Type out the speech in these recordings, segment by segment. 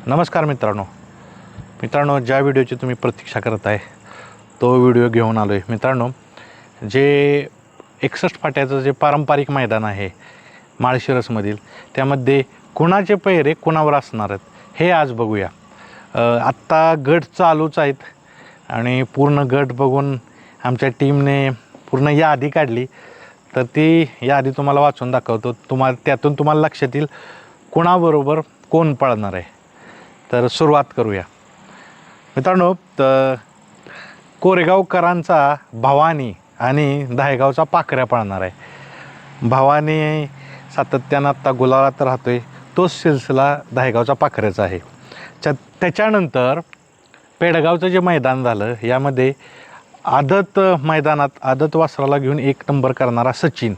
नमस्कार मित्रांनो, ज्या व्हिडिओची तुम्ही प्रतीक्षा करत आहे तो व्हिडिओ घेऊन आलो आहे. मित्रांनो, जे 61 फाट्याचं जे पारंपरिक मैदान आहे माळशिरसमधील, त्यामध्ये कुणाचे पैरे कुणावर असणार आहेत हे आज बघूया. आत्ता गट चालूच आहेत आणि पूर्ण गट बघून आमच्या टीमने पूर्ण यादी काढली, तर ती यादी तुम्हाला वाचून दाखवतो. त्यातून तुम्हाला लक्षात येईल कुणाबरोबर कोण पळणार आहे. तर सुरुवात करूया मित्रांनो. कोरेगावकरांचा भवानी आणि दहेगावचा पाखऱ्या पळणार आहे. भवानी सातत्यानं आत्ता गुलालात राहतोय, तोच सिलसिला दहेगावचा पाखऱ्याचा आहे. त्याच्यानंतर पेडगावचं जे मैदान झालं, यामध्ये आदत मैदानात आदत वासराला घेऊन 1 नंबर करणारा सचिन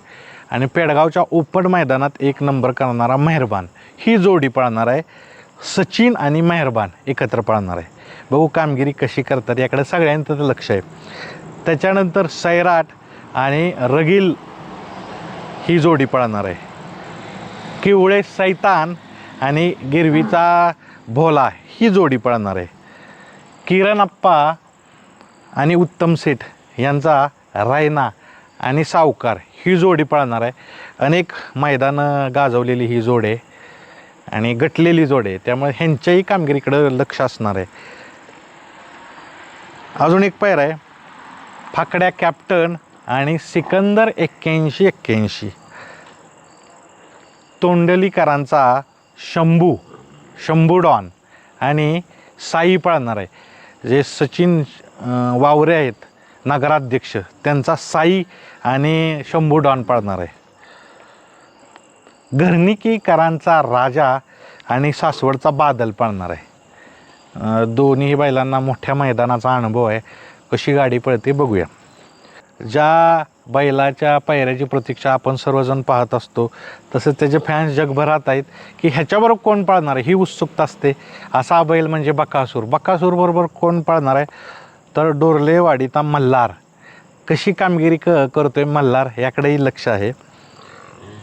आणि पेडगावच्या ओपन मैदानात 1 नंबर करणारा मेहरबान, ही जोडी पळणार आहे. सचिन आणि मेहरबान एकत्र पळणार आहे. बघू कामगिरी कशी करतात, याकडे सगळ्यांचं लक्ष आहे. त्याच्यानंतर सैराट आणि रगील ही जोडी पळणार आहे. किवळे सैतान आणि गिरवीचा भोला ही जोडी पळणार आहे. किरण अप्पा आणि उत्तम सेठ यांचा रायना आणि सावकार ही जोडी पळणार आहे. अनेक मैदानं गाजवलेली ही जोड आहे आणि गटलेली जोड आहे, त्यामुळे ह्यांच्याही कामगिरीकडं लक्ष असणार आहे. अजून एक पैर आहे, फाकड्या कॅप्टन आणि सिकंदर 81-81. तोंडलीकरांचा शंभू डॉन आणि साई पळणार आहे. जे सचिन वावरे आहेत नगराध्यक्ष, त्यांचा साई आणि शंभू डॉन पळणार आहे. घरनिकीकरांचा राजा आणि सासवडचा बादल पळणार आहे. दोन्ही बैलांना मोठ्या मैदानाचा अनुभव आहे. कशी गाडी पळते बघूया. ज्या बैलाच्या पायऱ्याची प्रतीक्षा आपण सर्वजण पाहत असतो, तसेच त्याचे फॅन्स जगभरात आहेत की ह्याच्याबरोबर कोण पळणार आहे ही उत्सुकता असते. असा बैल म्हणजे बकासूर बरोबर कोण पळणार आहे, तर डोरलेवाडीचा मल्हार. कशी कामगिरी करतोय मल्हार, याकडेही लक्ष आहे.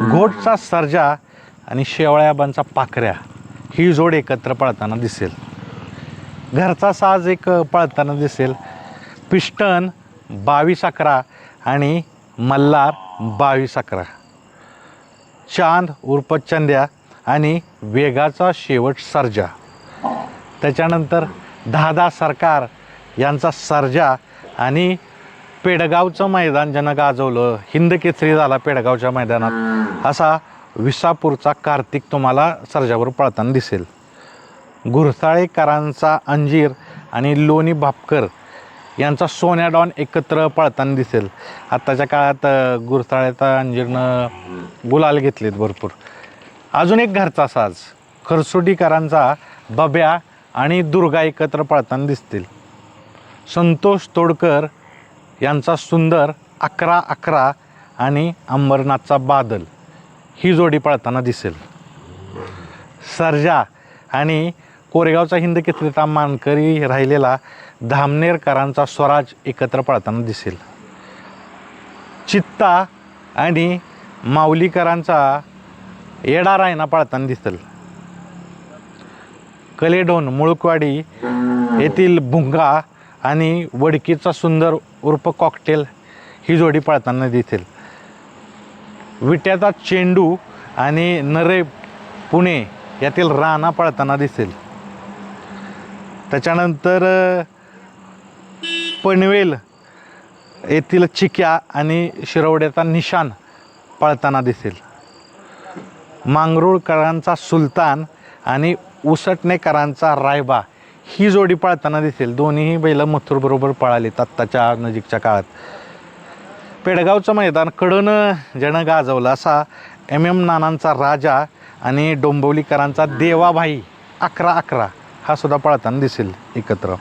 घोटचा सर्जा आणि शेवळ्याबांचा पाखऱ्या ही जोड एकत्र पळताना दिसेल. घरचा साज एक पळताना दिसेल. पिस्टन 22-11 आणि मल्हार 22-11. चांद उर्फ चंद्या आणि वेगाचा शेवट सर्जा. त्याच्यानंतर 10 सरकार यांचा सर्जा आणि पेडगावचं मैदान ज्यानं गाजवलं, हिंद केसरी झाला पेडगावच्या मैदानात, असा विसापूरचा कार्तिक तुम्हाला सर्जावर पळताना दिसेल. गुरसाळेकरांचा अंजीर आणि लोणी भापकर यांचा सोन्या डॉन एकत्र पळताना दिसेल. आत्ताच्या काळात गुरसाळेचा अंजीरनं गुलाल घेतलेत भरपूर. अजून एक घरचा साज, खरसुटीकरांचा बब्या आणि दुर्गा एकत्र पळताना दिसतील. संतोष तोडकर यांचा सुंदर 11-11 आणि अंबरनाथचा बादल ही जोडी पळताना दिसेल. सर्जा आणि कोरेगावचा हिंद केसरीचा मानकरी राहिलेला धामनेरकरांचा स्वराज एकत्र पळताना दिसेल. चित्ता आणि माऊलीकरांचा येडा रायना पळताना दिसेल. कलेडोन मुळकवाडी येथील भुंगा आणि वडकीचा सुंदर उर्फ कॉकटेल ही जोडी पळताना दिसेल. विट्याचा चेंडू आणि नरे पुणे यातील राणा पळताना दिसेल. त्याच्यानंतर पनवेल येथील चिक्या आणि शिरवड्याचा निशान पळताना दिसेल. मांगरूळकरांचा सुलतान आणि उसटणेकरांचा रायबा ही जोडी पळताना दिसेल. दोन्हीही बैल मथुरबरोबर पळालीत आत्ताच्या नजीकच्या काळात. पेडगावचं मैदान कडनं ज्यानं गाजवलं, असा MM नानांचा राजा आणि डोंबिवलीकरांचा देवाभाई 11-11 हा सुद्धा पळताना दिसेल एकत्र.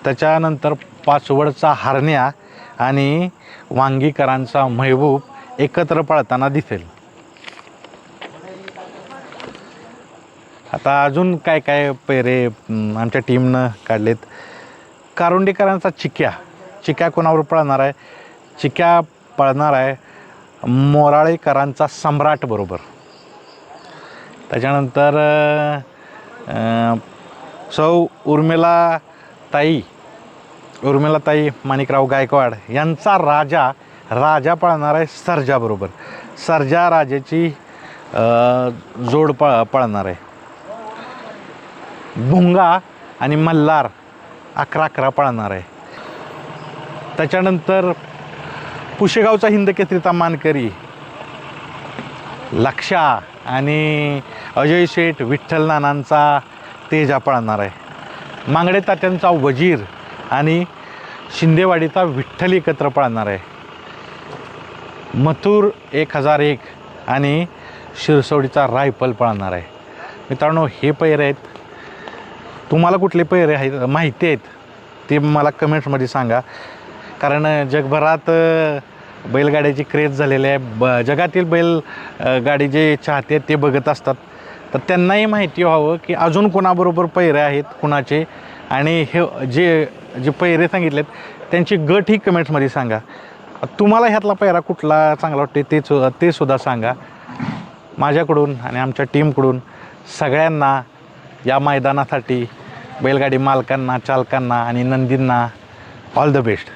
त्याच्यानंतर पाचवडचा हरण्या आणि वांगीकरांचा महबूब एकत्र पळताना दिसेल. आता अजून काय काय पैरे आमच्या टीमनं काढलेत. कारुंडेकरांचा चिक्या कोणावर पळणार आहे? चिक्या पळणार आहे मोराळेकरांचा सम्राट बरोबर. त्याच्यानंतर सौ उर्मिलाताई माणिकराव गायकवाड यांचा राजा पळणार आहे सर्जाबरोबर. सर्जा राजाची जोड पळणार आहे. भुंगा आणि मल्हार 11-11 पळणार आहे. त्याच्यानंतर पुशेगावचा हिंदकेसरीचा मानकरी लक्षा आणि अजय शेठ विठ्ठल नानांचा तेजा पळणार आहे. मांगडे तात्यांचा वजीर आणि शिंदेवाडीचा विठ्ठल एकत्र पळणार आहे. मथुर 1001 आणि शिरसोडीचा रायफल पळणार आहे. मित्रांनो, हे पैरे आहेत. तुम्हाला कुठले पैरे आहेत माहिती आहेत ते मला कमेंट्समध्ये सांगा. कारण जगभरात बैलगाड्याची क्रेज झालेली आहे. जगातील बैलगाडी जे चाहते आहेत ते बघत असतात. तर त्यांनाही माहिती व्हावं की अजून कोणाबरोबर पैरे आहेत कुणाचे, आणि हे जे पैरे सांगितलेत त्यांची गटही कमेंट्समध्ये सांगा. तुम्हाला ह्यातला पैरा कुठला चांगला वाटते ते सुद्धा सांगा. माझ्याकडून आणि आमच्या टीमकडून सगळ्यांना या मैदानासाठी बैलगाडी मालकांना, चालकांना आणि नंदींना ऑल द बेस्ट.